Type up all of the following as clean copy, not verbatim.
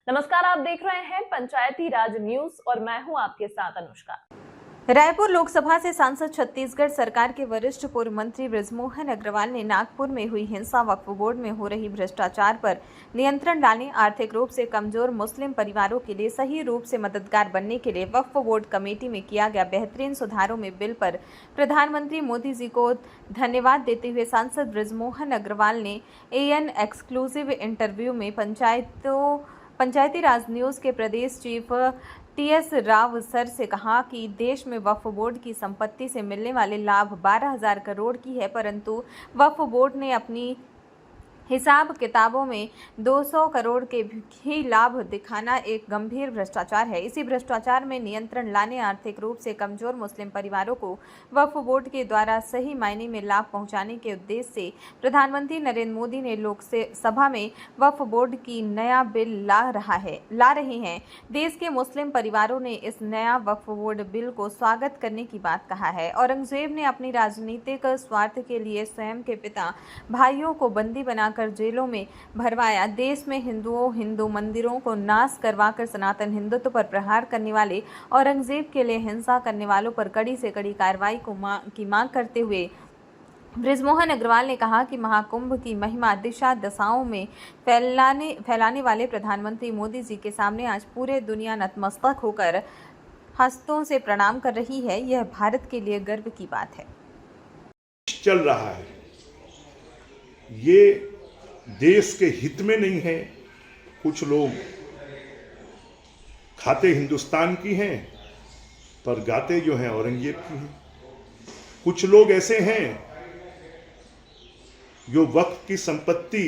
नमस्कार, आप देख रहे हैं पंचायती राज न्यूज और मैं हूं आपके साथ अनुष्का। रायपुर लोकसभा से सांसद छत्तीसगढ़ सरकार के वरिष्ठ पूर्व मंत्री बृजमोहन अग्रवाल ने नागपुर में हुई हिंसा, वक्फ बोर्ड में हो रही भ्रष्टाचार पर नियंत्रण लाने, आर्थिक रूप से कमजोर मुस्लिम परिवारों के लिए सही रूप से मददगार बनने के लिए वक्फ बोर्ड कमेटी में किया गया बेहतरीन सुधारों में बिल पर प्रधानमंत्री मोदी जी को धन्यवाद देते हुए सांसद बृजमोहन अग्रवाल ने एएन एक्सक्लूसिव इंटरव्यू में पंचायती राज न्यूज के प्रदेश चीफ टीएस राव सर से कहा कि देश में वक्फ बोर्ड की संपत्ति से मिलने वाले लाभ 12,000 करोड़ की है, परंतु वक्फ बोर्ड ने अपनी हिसाब किताबों में 200 करोड़ के ही लाभ दिखाना एक गंभीर भ्रष्टाचार है। इसी भ्रष्टाचार में नियंत्रण लाने, आर्थिक रूप से कमजोर मुस्लिम परिवारों को वक्फ बोर्ड के द्वारा सही मायने में लाभ पहुंचाने के उद्देश्य से प्रधानमंत्री नरेंद्र मोदी ने लोकसभा में वक्फ बोर्ड की नया बिल ला रहे हैं। देश के मुस्लिम परिवारों ने इस नया वक्फ बोर्ड बिल को स्वागत करने की बात कहा है। औरंगजेब ने अपनी राजनीतिक स्वार्थ के लिए स्वयं के पिता भाइयों को बंदी बनाकर जेलों में भरवाया। देश में हिंदू मंदिरों को नाश करवाकर सनातन हिंदुत्व पर प्रहार करने वाले औरंगजेब के लिए हिंसा करने वालों पर कड़ी से कड़ी कार्रवाई की मांग करते हुए बृजमोहन अग्रवाल ने कहा कि महाकुंभ की महिमा दिशा दशाओं में फैलाने वाले प्रधानमंत्री मोदी जी के सामने आज पूरे दुनिया नतमस्तक होकर हस्तों से प्रणाम कर रही है। यह भारत के लिए गर्व की बात है। चल रहा है, ये देश के हित में नहीं है। कुछ लोग खाते हिंदुस्तान की हैं पर गाते जो हैं औरंगजेब की हैं। कुछ लोग ऐसे हैं जो वक्फ की संपत्ति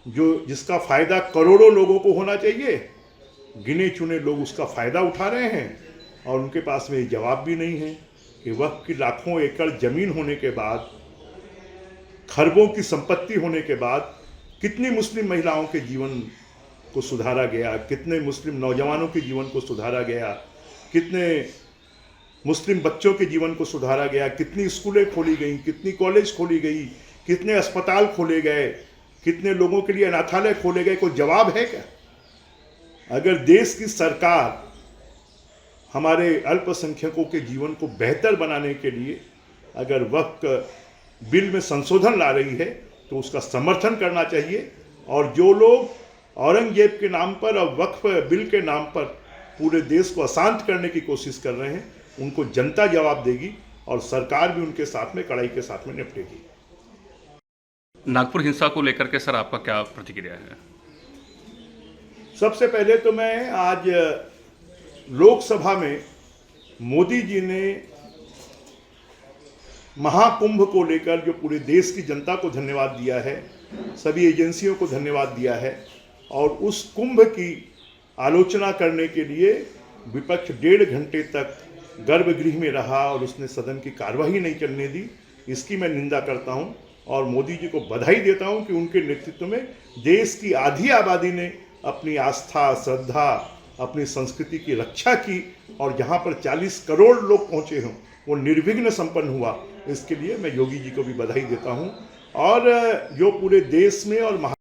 जिसका फायदा करोड़ों लोगों को होना चाहिए, गिने चुने लोग उसका फायदा उठा रहे हैं और उनके पास में जवाब भी नहीं है कि वक्फ की लाखों एकड़ जमीन होने के बाद, खरबों की संपत्ति होने के बाद कितनी मुस्लिम महिलाओं के जीवन को सुधारा गया, कितने मुस्लिम नौजवानों के जीवन को सुधारा गया, कितने मुस्लिम बच्चों के जीवन को सुधारा गया, कितनी स्कूलें खोली गई, कितनी कॉलेज खोली गई, कितने अस्पताल खोले गए, कितने लोगों के लिए अनाथालय खोले गए। कोई जवाब है क्या? अगर देश की सरकार हमारे अल्पसंख्यकों के जीवन को बेहतर बनाने के लिए अगर वक्फ बिल में संशोधन ला रही है तो उसका समर्थन करना चाहिए। और जो लोग औरंगजेब के नाम पर और वक्फ बिल के नाम पर पूरे देश को अशांत करने की कोशिश कर रहे हैं, उनको जनता जवाब देगी और सरकार भी उनके साथ में कड़ाई के साथ में निपटेगी। नागपुर हिंसा को लेकर के सर आपका क्या प्रतिक्रिया है? सबसे पहले तो मैं आज लोकसभा में मोदी जी ने महाकुंभ को लेकर जो पूरे देश की जनता को धन्यवाद दिया है, सभी एजेंसियों को धन्यवाद दिया है और उस कुंभ की आलोचना करने के लिए विपक्ष 1.5 घंटे तक गर्भगृह में रहा और उसने सदन की कार्यवाही नहीं चलने दी, इसकी मैं निंदा करता हूं और मोदी जी को बधाई देता हूं कि उनके नेतृत्व में देश की आधी आबादी ने अपनी आस्था, श्रद्धा, अपनी संस्कृति की रक्षा की और जहां पर 40 करोड़ लोग पहुंचे हों वो निर्विघ्न संपन्न हुआ। इसके लिए मैं योगी जी को भी बधाई देता हूं और जो पूरे देश में और